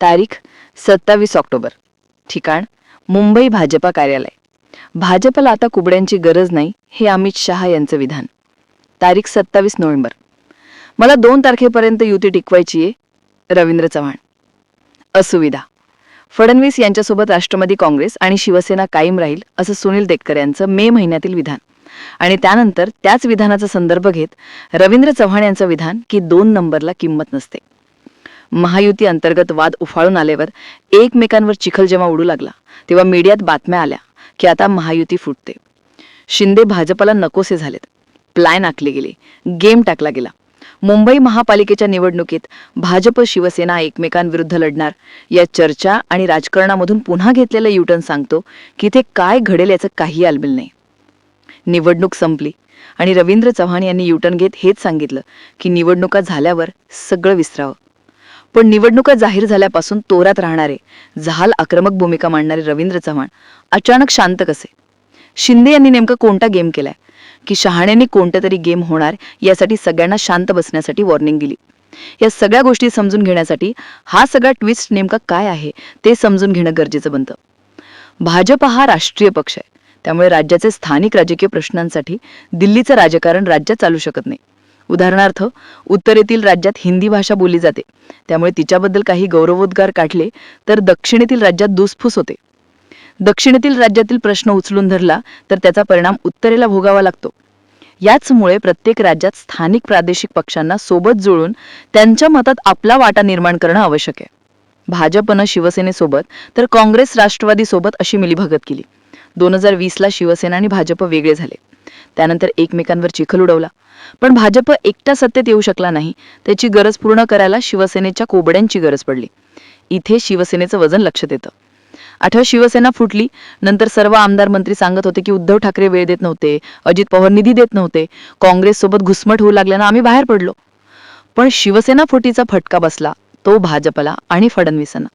तारीख 27 ऑक्टोबर. ठिकाण मुंबई भाजपा कार्यालय. भाजपला आता कुबड्यांची गरज नाही, हे अमित शहा यांचं विधान. तारीख 27 नोव्हेंबर. मला 2 तारखेपर्यंत युती टिकवायची आहे. रवींद्र चव्हाण. असुविधा. फडणवीस यांच्यासोबत राष्ट्रवादी काँग्रेस आणि शिवसेना कायम राहील असं सुनील देटकर यांचं मे महिन्यातील विधान. आणि त्यानंतर त्याच विधानाचा संदर्भ घेत रवींद्र चव्हाण यांचं विधान की 2 नंबरला किंमत नसते. महायुती अंतर्गत वाद उफाळून आल्यावर एकमेकांवर चिखल जेव्हा उडू लागला तेव्हा मीडियात बातम्या आल्या की आता महायुती फुटते. शिंदे भाजपला नकोसे झालेत. प्लॅन आखले गेले, गेम टाकला गेला. मुंबई महापालिकेच्या निवडणुकीत भाजप शिवसेना एकमेकांविरुद्ध लढणार या चर्चा आणि राजकारणामधून पुन्हा घेतलेलं युटर्न सांगतो की ते काय घडेल याचं काही आलबेल नाही. निवडणूक संपली आणि रवींद्र चव्हाण यांनी युटर्न घेत हेच सांगितलं की निवडणुका झाल्यावर सगळं विसरावं. पण निवडणुका जाहीर झाल्यापासून तोरात राहणारे, जहाल आक्रमक भूमिका मांडणारे रवींद्र चव्हाण अचानक शांत कसे? शिंदे यांनी नेमका कोणता गेम केलाय की शहाण्यांनी कोणत्या तरी गेम होणार यासाठी सगळ्यांना शांत बसण्यासाठी वॉर्निंग दिली? या सगळ्या गोष्टी समजून घेण्यासाठी हा सगळा ट्विस्ट नेमका काय आहे ते समजून घेणं गरजेचं बनतं. भाजप हा राष्ट्रीय पक्ष आहे, त्यामुळे राज्याचे स्थानिक राजकीय प्रश्नांसाठी दिल्लीचं राजकारण राज्यात चालू शकत नाही. उदाहरणार्थ, उत्तरेतील राज्यात हिंदी भाषा बोलली जाते, त्यामुळे तिच्याबद्दल काही गौरवोद्गार काढले तर दक्षिणेतील राज्यात धुसफूस होते. दक्षिणेतील राज्यातील प्रश्न उचलून धरला तर त्याचा परिणाम उत्तरेला भोगावा लागतो. याचमुळे प्रत्येक राज्यात स्थानिक प्रादेशिक पक्षांना सोबत जुळून त्यांच्या मतात आपला वाटा निर्माण करणं आवश्यक आहे. भाजपनं शिवसेनेसोबत तर काँग्रेस राष्ट्रवादी सोबत अशी मिलीभगत केली. 2020ला शिवसेना आणि भाजप वेगळे झाले. त्यानंतर एकमेकांवर चिखल उडवला. पण भाजप एकटा सत्तेत येऊ शकला नाही. त्याची गरज पूर्ण करायला शिवसेनेच्या कोबड्यांची गरज पडली. इथे शिवसेनेचं वजन लक्षात येतं. आठवड्यात शिवसेना फुटली. नंतर सर्व आमदार मंत्री सांगत होते की उद्धव ठाकरे वेळ देत नव्हते, अजित पवार निधी देत नव्हते, काँग्रेस सोबत घुसमट होऊ लागल्यानं आम्ही बाहेर पडलो. पण शिवसेना फुटीचा फटका बसला तो भाजपला आणि फडणवीसांना.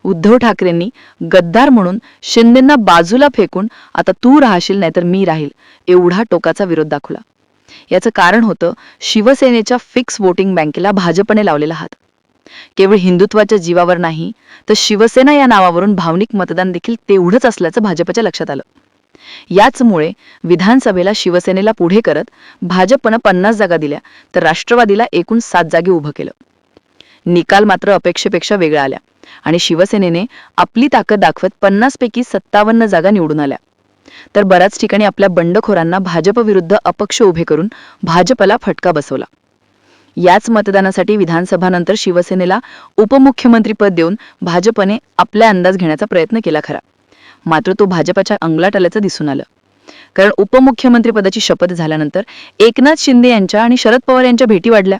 उद्धव ठाकरेंनी गद्दार म्हणून शिंदेंना बाजूला फेकून आता तू राहशील नाहीतर मी राहील एवढा टोकाचा विरोध दाखवला. याचं कारण होतं शिवसेनेच्या फिक्स वोटिंग बँकेला भाजपने लावलेला हात. केवळ हिंदुत्वाच्या जीवावर नाही तर शिवसेना या नावावरून भावनिक मतदान देखील तेवढंच असल्याचं भाजपच्या लक्षात आलं. याचमुळे विधानसभेला शिवसेनेला पुढे करत भाजपनं 50 जागा दिल्या तर राष्ट्रवादीला एकूण 7 जागी उभं केलं. निकाल मात्र अपेक्षेपेक्षा वेगळा आल्या आणि शिवसेनेने आपली ताकद दाखवत 50 पैकी 57 जागा निवडून आल्या. तर बऱ्याच ठिकाणी आपल्या बंडखोरांना भाजप विरुद्ध अपक्ष उभे करून भाजपला फटका बसवला. याच मतदानासाठी विधानसभानंतर शिवसेनेला उपमुख्यमंत्रीपद देऊन भाजपने आपला अंदाज घेण्याचा प्रयत्न केला खरा. मात्र तो भाजपच्या अंगलात आल्याचं दिसून आलं. कारण उपमुख्यमंत्रीपदाची शपथ झाल्यानंतर एकनाथ शिंदे यांच्या आणि शरद पवार यांच्या भेटी वाढल्या.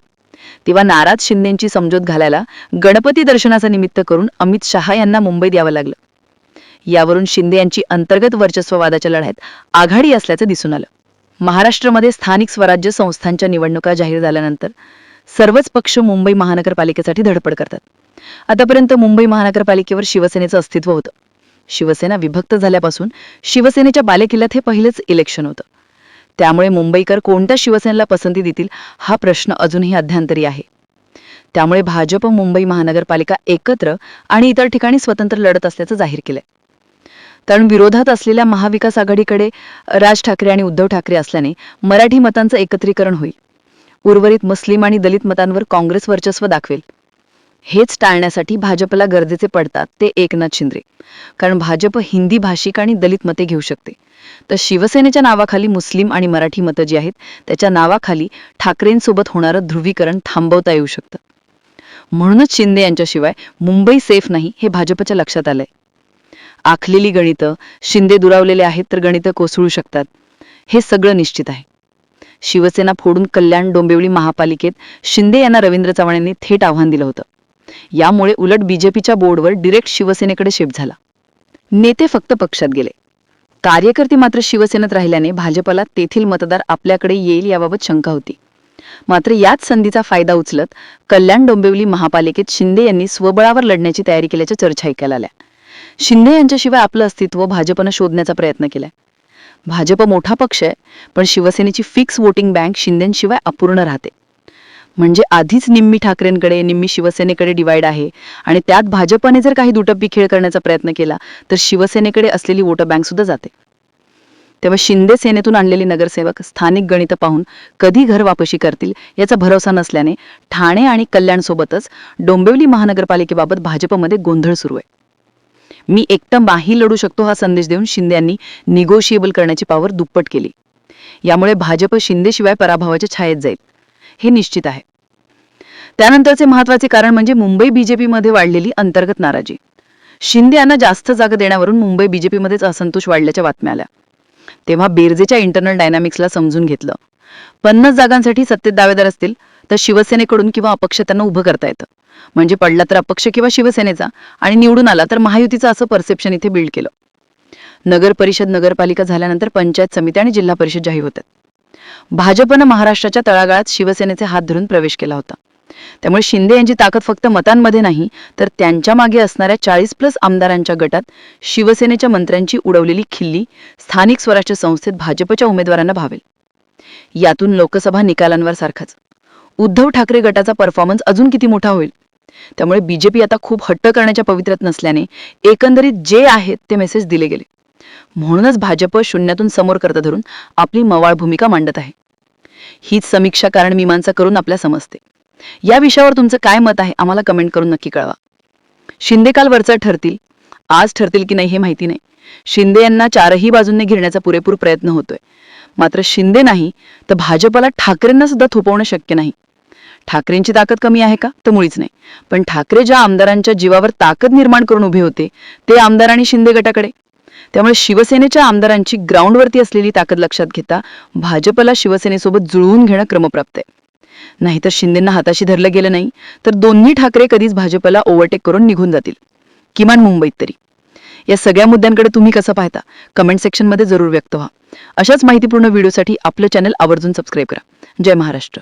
तेव्हा नाराज शिंदेंची समजूत घालायला गणपती दर्शनाचा निमित्त करून अमित शहा यांना मुंबईत यावं लागलं. यावरून शिंदे यांची अंतर्गत वर्चस्ववादाच्या लढ्यात आघाडी असल्याचं दिसून आलं. महाराष्ट्रामध्ये स्थानिक स्वराज्य संस्थांच्या निवडणुका जाहीर झाल्यानंतर सर्वच पक्ष मुंबई महानगरपालिकेसाठी धडपड करतात. आतापर्यंत मुंबई महानगरपालिकेवर शिवसेनेचं अस्तित्व होतं. शिवसेना विभक्त झाल्यापासून शिवसेनेच्या बालेकिल्ल्यात हे पहिलेच इलेक्शन होतं. त्यामुळे मुंबईकर कोणत्या शिवसेनेला पसंती देतील हा प्रश्न अजूनही अध्यांतरी आहे. त्यामुळे भाजप मुंबई महानगरपालिका एकत्र आणि इतर ठिकाणी स्वतंत्र लढत असल्याचं जाहीर केलंय. कारण विरोधात असलेल्या महाविकास आघाडीकडे राज ठाकरे आणि उद्धव ठाकरे असल्याने मराठी मतांचं एकत्रीकरण होईल. उर्वरित मुस्लिम आणि दलित मतांवर काँग्रेस वर्चस्व दाखवेल. हेच टाळण्यासाठी भाजपला गरजेचे पडतात ते एकनाथ शिंदे. कारण भाजप हिंदी भाषिक आणि दलित मते घेऊ शकते, तर शिवसेनेच्या नावाखाली मुस्लिम आणि मराठी मतं जी आहेत त्याच्या नावाखाली ठाकरेंसोबत होणारं ध्रुवीकरण थांबवता येऊ शकतं. म्हणूनच शिंदे यांच्याशिवाय मुंबई सेफ नाही हे भाजपच्या लक्षात आलंय. आखलेली गणितं शिंदे दुरावलेले आहेत तर गणितं कोसळू शकतात हे सगळं निश्चित आहे. शिवसेना फोडून कल्याण डोंबिवली महापालिकेत शिंदे यांना रवींद्र चव्हाण यांनी थेट आव्हान दिलं होतं. यामुळे उलट बीजेपीच्या बोर्डवर डिरेक्ट शिवसेनेकडे शिफ्ट झाला. नेते फक्त पक्षात गेले, कार्यकर्ते मात्र शिवसेनेत राहिल्याने भाजपला तेथील मतदार आपल्याकडे येईल याबाबत शंका होती. मात्र याच संधीचा फायदा उचलत कल्याण डोंबिवली महापालिकेत शिंदे यांनी स्वबळावर लढण्याची तयारी केल्याच्या चर्चा ऐकायला आल्या. शिंदे यांच्याशिवाय आपलं अस्तित्व भाजपनं शोधण्याचा प्रयत्न केलाय. भाजप मोठा पक्ष आहे, पण शिवसेनेची फिक्स वोटिंग बँक शिंदेंशिवाय अपूर्ण राहते. म्हणजे आधीच निम्मी ठाकरेंकडे निम्मी शिवसेनेकडे डिवाइड आहे आणि त्यात भाजपने जर काही दुटप्पी खेळ करण्याचा प्रयत्न केला तर शिवसेनेकडे असलेली वोटर बँक सुद्धा जाते. तेव्हा शिंदे सेनेतून आणलेले नगरसेवक स्थानिक गणितं पाहून कधी घर वापशी करतील याचा भरोसा नसल्याने ठाणे आणि कल्याणसोबतच डोंबिवली महानगरपालिकेबाबत भाजपमध्ये गोंधळ सुरू आहे. मी एकटं नाही लढू शकतो हा संदेश देऊन शिंदे यांनी निगोशिएबल करण्याची पावर दुप्पट केली. यामुळे भाजप शिंदेशिवाय पराभवाच्या छायेत जाईल हे निश्चित आहे. त्यानंतरचे महत्त्वाचे कारण म्हणजे मुंबई बीजेपीमध्ये वाढलेली अंतर्गत नाराजी. शिंदे यांना जास्त जागा देण्यावरून मुंबई बीजेपीमध्येच असंतोष वाढल्याच्या बातम्या आल्या. तेव्हा बेरजेच्या इंटरनल डायनामिक्सला समजून घेतलं. 50 जागांसाठी सत्तेत दावेदार असतील तर शिवसेनेकडून किंवा अपक्ष त्यांना उभं करता येतं. म्हणजे पडला तर अपक्ष किंवा शिवसेनेचा आणि निवडून आला तर महायुतीचं असं परसेप्शन इथे बिल्ड केलं. नगर परिषद नगरपालिका झाल्यानंतर पंचायत समिती आणि जिल्हा परिषद जाहीर होतात. भाजपनं महाराष्ट्राच्या तळागाळात शिवसेनेचे हात धरून प्रवेश केला होता. त्यामुळे शिंदे यांची ताकद फक्त मतांमध्ये नाही तर त्यांच्या मागे असणाऱ्या 40+ आमदारांच्या गटात शिवसेनेच्या मंत्र्यांची उडवलेली खिल्ली स्थानिक स्वराज्य संस्थेत भाजपच्या उमेदवारांना भावेल. यातून लोकसभा निकालांवर सारखाच उद्धव ठाकरे गटाचा परफॉर्मन्स अजून किती मोठा होईल. त्यामुळे बीजेपी आता खूप हट्ट करण्याच्या पवित्र्यात नसल्याने एकंदरीत जे आहेत ते मेसेज दिले गेले. म्हणूनच भाजप शून्यातून समोर करता धरून आपली मवाळ भूमिका मांडत आहे. हीच समीक्षा कारण मीमांसा करून आपल्या समजते. या विषयावर तुमचं काय मत आहे आम्हाला कमेंट करून नक्की कळवा. शिंदे काल वरचढ ठरतील, आज ठरतील की नाही हे माहिती नाही. शिंदे यांना चारही बाजूंनी घेरण्याचा पुरेपूर प्रयत्न होतोय. मात्र शिंदे नाही तर भाजपला ठाकरेंना सुद्धा थोपवणं शक्य नाही. ठाकरेंची ताकद कमी आहे का तर मुळीच नाही. पण ठाकरे ज्या आमदारांच्या जीवावर ताकद निर्माण करून उभे होते ते आमदार आणि शिंदे गटाकडे. त्यामुळे शिवसेनेच्या आमदारांची ग्राउंडवरती असलेली ताकद लक्षात घेता भाजपला शिवसेनेसोबत जुळवून घेणं क्रमप्राप्त आहे. नाहीतर शिंदेंना हाताशी धरलं गेलं नाही तर दोन्ही ठाकरे कधीच भाजपला ओव्हरटेक करून निघून जातील, किमान मुंबईत तरी. या सगळ्या मुद्द्यांकडे तुम्ही कसं पाहता कमेंट सेक्शनमध्ये जरूर व्यक्त व्हा. अशाच माहितीपूर्ण व्हिडिओसाठी आपलं चॅनल आवर्जून सबस्क्राईब करा. जय महाराष्ट्र.